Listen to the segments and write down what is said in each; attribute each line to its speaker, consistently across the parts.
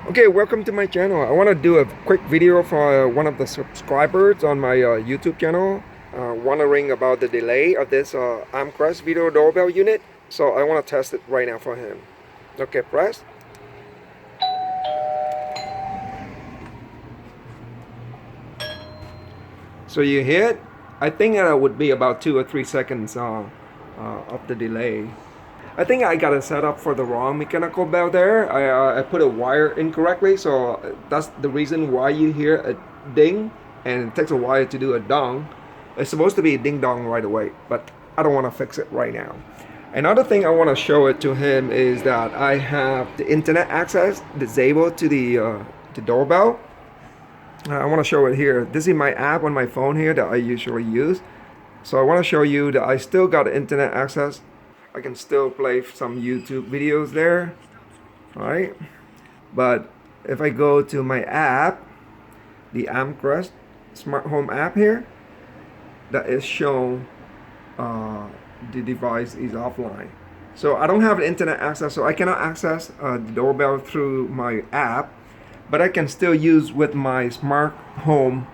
Speaker 1: Okay, welcome to my channel. I want to do a quick video for one of the subscribers on my YouTube channel, wondering about the delay of this Amcrest Video Doorbell unit. So I want to test it right now for him. Okay, press. So you hear it? I think it would be about 2 or 3 seconds of the delay. I think I got it set up for the wrong mechanical bell there. I put a wire incorrectly, so that's the reason why you hear a ding and it takes a while to do a dong. It's supposed to be a ding dong right away, but I don't want to fix it right now. Another thing I want to show it to him is that I have the internet access disabled to the doorbell. I want to show it here. This is my app on my phone here that I usually use. So I want to show you that I still got internet access. I can still play some YouTube videos there, right? But if I go to my app, the Amcrest smart home app here, that is shown the device is offline. So I don't have internet access, so I cannot access the doorbell through my app, but I can still use with my smart home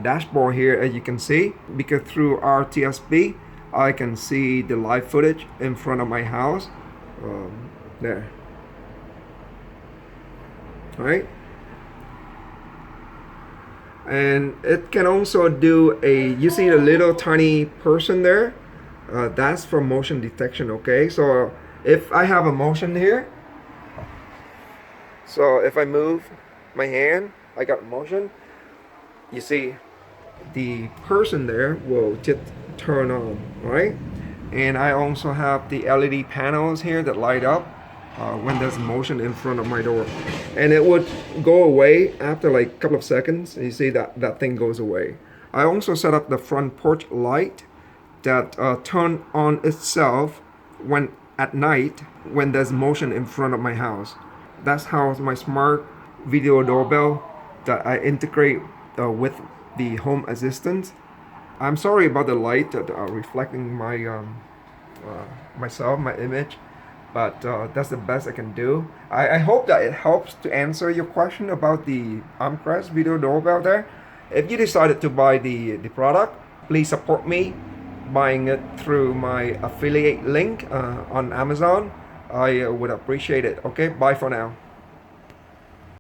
Speaker 1: dashboard here, as you can see, because through RTSP, I can see the live footage in front of my house. There. Right? And it can also do you see the little tiny person there? That's for motion detection, okay? So if I have a motion here, so if I move my hand, I got motion, you see the person there will just turn on, right? And I also have the LED panels here that light up when there's motion in front of my door, and it would go away after like a couple of seconds. You see that thing goes away. I also set up the front porch light that turn on itself when at night when there's motion in front of my house. That's how my smart video doorbell that I integrate with the home assistant. I'm sorry about the light that reflecting my myself, my image, but that's the best I can do. I hope that it helps to answer your question about the Amcrest Video Doorbell there. If you decided to buy the product, please support me buying it through my affiliate link on Amazon. I would appreciate it. Okay, bye for now.